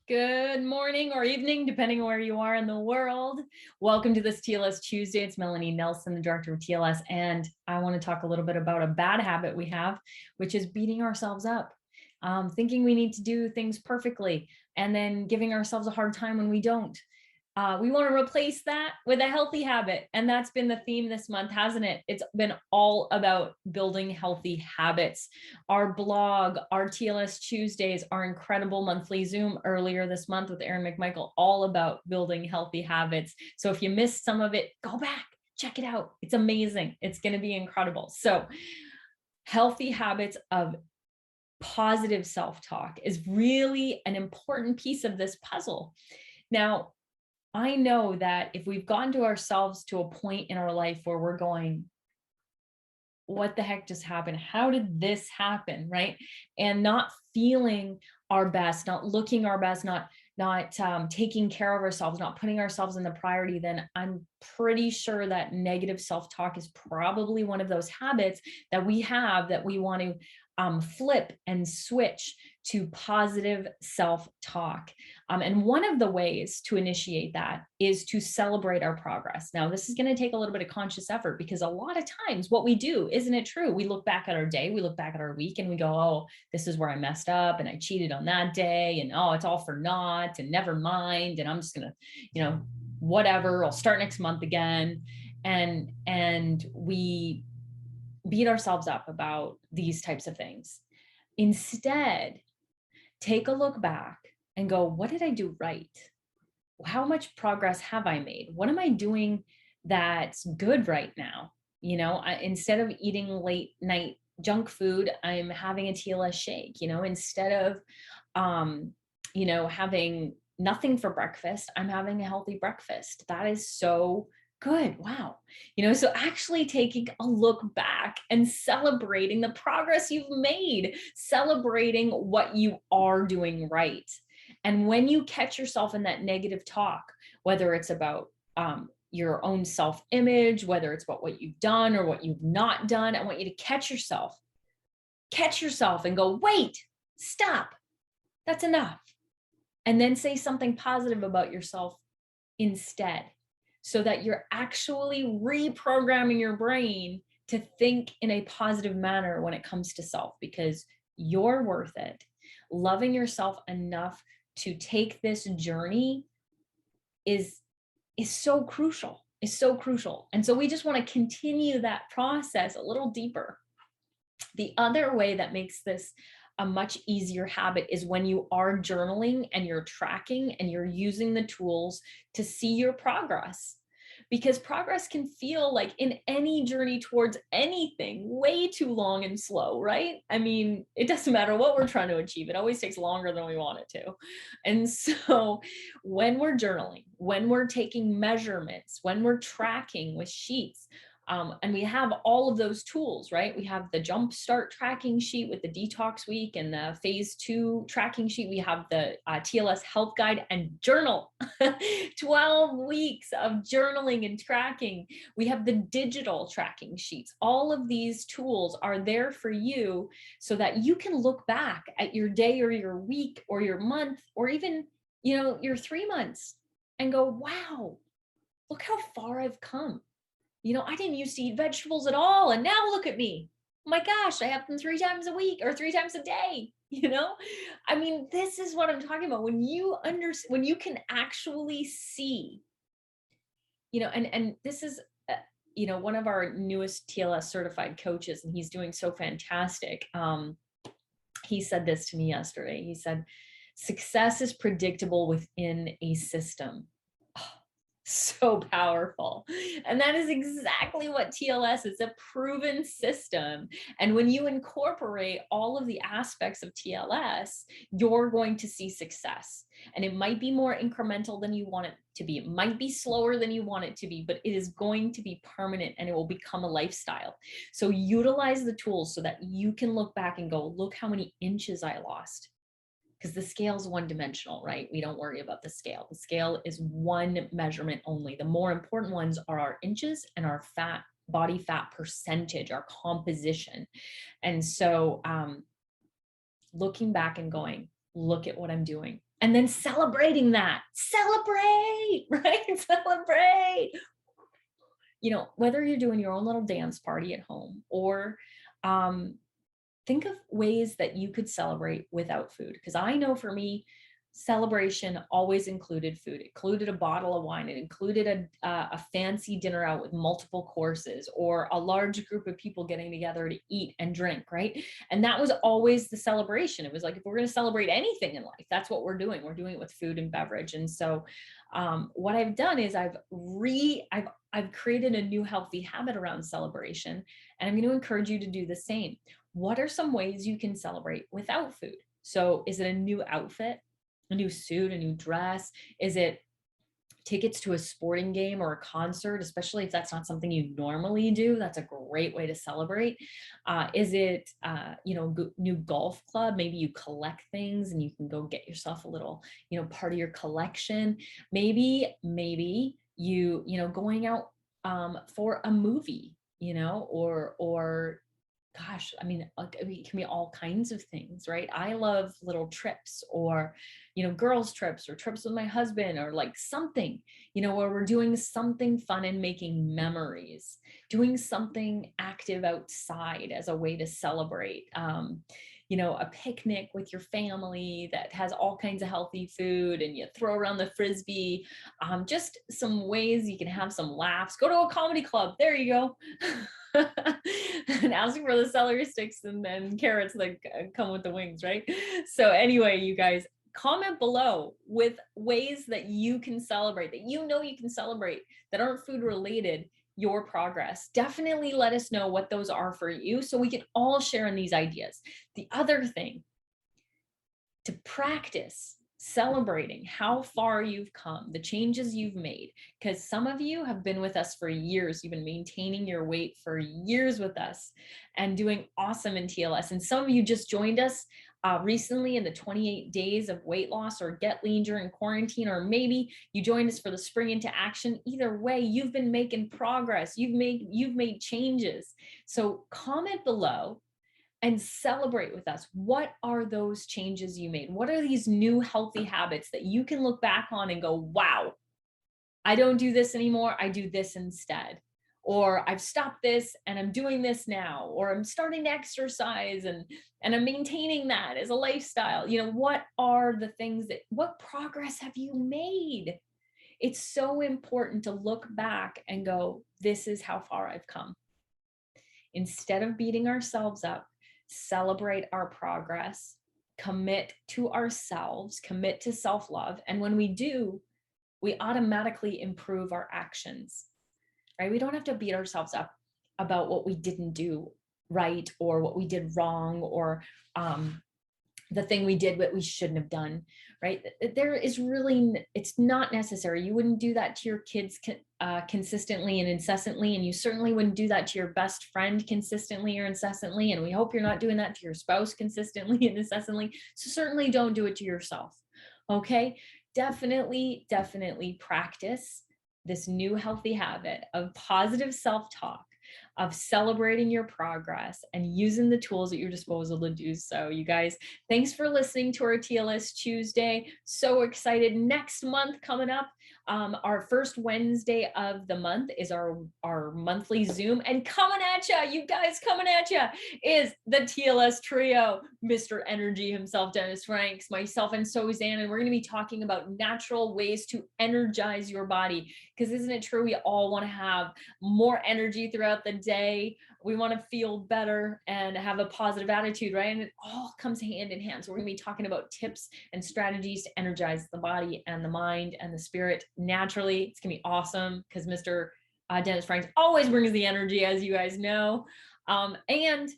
Good morning or evening, depending on where you are in the world. Welcome to this TLS Tuesday. It's Melanie Nelson, the director of TLS, and I want to talk a little bit about a bad habit we have, which is beating ourselves up, thinking we need to do things perfectly, and then giving ourselves a hard time when we don't. We want to replace that with a healthy habit. And that's been the theme this month, hasn't it? It's been all about building healthy habits. Our blog, our TLS Tuesdays, our incredible monthly Zoom earlier this month with Aaron McMichael, all about building healthy habits. So if you missed some of it, go back, check it out. It's amazing. It's going to be incredible. So healthy habits of positive self-talk is really an important piece of this puzzle. Now, I know that if we've gotten to ourselves to a point in our life where we're going, what the heck just happened? How did this happen? Right. And not feeling our best, not looking our best, not taking care of ourselves, not putting ourselves in the priority, then I'm pretty sure that negative self-talk is probably one of those habits that we have that we want to flip and switch to positive self-talk. And one of the ways to initiate that is to celebrate our progress. Now, this is going to take a little bit of conscious effort because a lot of times what we do, isn't it true? We look back at our day, we look back at our week, and we go, oh, this is where I messed up and I cheated on that day. And oh, it's all for naught and never mind. And I'm just going to, whatever, I'll start next month again. And we beat ourselves up about these types of things. Instead, take a look back and go, what did I do right? How much progress have I made? What am I doing that's good right now? Instead of eating late night junk food, I'm having a TLS shake. Instead of, having nothing for breakfast, I'm having a healthy breakfast. That is so good. Wow. So actually taking a look back and celebrating the progress you've made, celebrating what you are doing right. And when you catch yourself in that negative talk, whether it's about your own self-image, whether it's about what you've done or what you've not done, I want you to catch yourself and go, wait, stop. That's enough. And then say something positive about yourself instead, so that you're actually reprogramming your brain to think in a positive manner when it comes to self, because you're worth it. Loving yourself enough to take this journey is so crucial, And so we just want to continue that process a little deeper. The other way that makes this a much easier habit is when you are journaling and you're tracking and you're using the tools to see your progress. Because progress can feel like in any journey towards anything way too long and slow, right? I mean, it doesn't matter what we're trying to achieve. It always takes longer than we want it to. And so when we're journaling, when we're taking measurements, when we're tracking with sheets, and we have all of those tools, right? We have the Jumpstart tracking sheet with the detox week and the phase 2 tracking sheet. We have the TLS health guide and journal, 12 weeks of journaling and tracking. We have the digital tracking sheets. All of these tools are there for you so that you can look back at your day or your week or your month or even, your 3 months and go, wow, look how far I've come. I didn't used to eat vegetables at all. And now look at me. Oh my gosh, I have them 3 times a week or 3 times a day. I mean, this is what I'm talking about. When you can actually see, and this is, one of our newest TLS certified coaches, and he's doing so fantastic. He said this to me yesterday. He said, success is predictable within a system. So powerful. And that is exactly what TLS is, a proven system. And when you incorporate all of the aspects of TLS, you're going to see success. And it might be more incremental than you want it to be. It might be slower than you want it to be, but it is going to be permanent and it will become a lifestyle. So utilize the tools so that you can look back and go, look how many inches I lost. Because the scale is one-dimensional, right? We don't worry about the scale. The scale is one measurement only. The more important ones are our inches and our body fat percentage, our composition. And so looking back and going, look at what I'm doing. And then celebrating that. Celebrate, right? Celebrate. You know, whether you're doing your own little dance party at home or um, think of ways that you could celebrate without food. Because I know for me, celebration always included food. It included a bottle of wine. It included a fancy dinner out with multiple courses or a large group of people getting together to eat and drink, right? And that was always the celebration. It was like, if we're going to celebrate anything in life, that's what we're doing. We're doing it with food and beverage. And so what I've done is I've created a new healthy habit around celebration, and I'm going to encourage you to do the same. What are some ways you can celebrate without food? So is it a new outfit, a new suit, a new dress? Is it tickets to a sporting game or a concert, especially if that's not something you normally do? That's a great way to celebrate. Is it, new golf club? Maybe you collect things and you can go get yourself a little, part of your collection. Maybe going out for a movie, or gosh, I mean, it can be all kinds of things, right? I love little trips or, girls trips or trips with my husband or like something, where we're doing something fun and making memories, doing something active outside as a way to celebrate. A picnic with your family that has all kinds of healthy food and you throw around the frisbee. Just some ways you can have some laughs. Go to a comedy club. There you go. And asking for the celery sticks and then carrots that come with the wings, right? So anyway, you guys, comment below with ways that you can celebrate, that you can celebrate, that aren't food related, your progress. Definitely let us know what those are for you so we can all share in these ideas. The other thing, to practice celebrating how far you've come, the changes you've made, because some of you have been with us for years. You've been maintaining your weight for years with us and doing awesome in TLS. And some of you just joined us recently in the 28 days of weight loss or get lean during quarantine, or maybe you joined us for the spring into action. Either way, you've been making progress. You've made changes. So comment below and celebrate with us. What are those changes you made? What are these new healthy habits that you can look back on and go, wow, I don't do this anymore. I do this instead. Or I've stopped this and I'm doing this now. Or I'm starting to exercise and I'm maintaining that as a lifestyle. What are the things what progress have you made? It's so important to look back and go, this is how far I've come. Instead of beating ourselves up, celebrate our progress, commit to ourselves, commit to self-love. And when we do, we automatically improve our actions, right? We don't have to beat ourselves up about what we didn't do right or what we did wrong or the thing we did what we shouldn't have done, right? It's not necessary. You wouldn't do that to your kids consistently and incessantly, and you certainly wouldn't do that to your best friend consistently or incessantly, and we hope you're not doing that to your spouse consistently and incessantly. So certainly don't do it to yourself, okay? Definitely practice this new healthy habit of positive self-talk, of celebrating your progress and using the tools at your disposal to do so. You guys, thanks for listening to our TLS Tuesday. So excited. Next month coming up, our first Wednesday of the month is our monthly Zoom, and coming at you guys, coming at you is the TLS trio, Mr. Energy himself, Dennis Franks, myself, and Suzanne. And we're going to be talking about natural ways to energize your body. Because isn't it true? We all want to have more energy throughout the day. We want to feel better and have a positive attitude, right? And it all comes hand in hand. So we're going to be talking about tips and strategies to energize the body and the mind and the spirit naturally. It's going to be awesome because Mr. Dennis Franks always brings the energy, as you guys know. And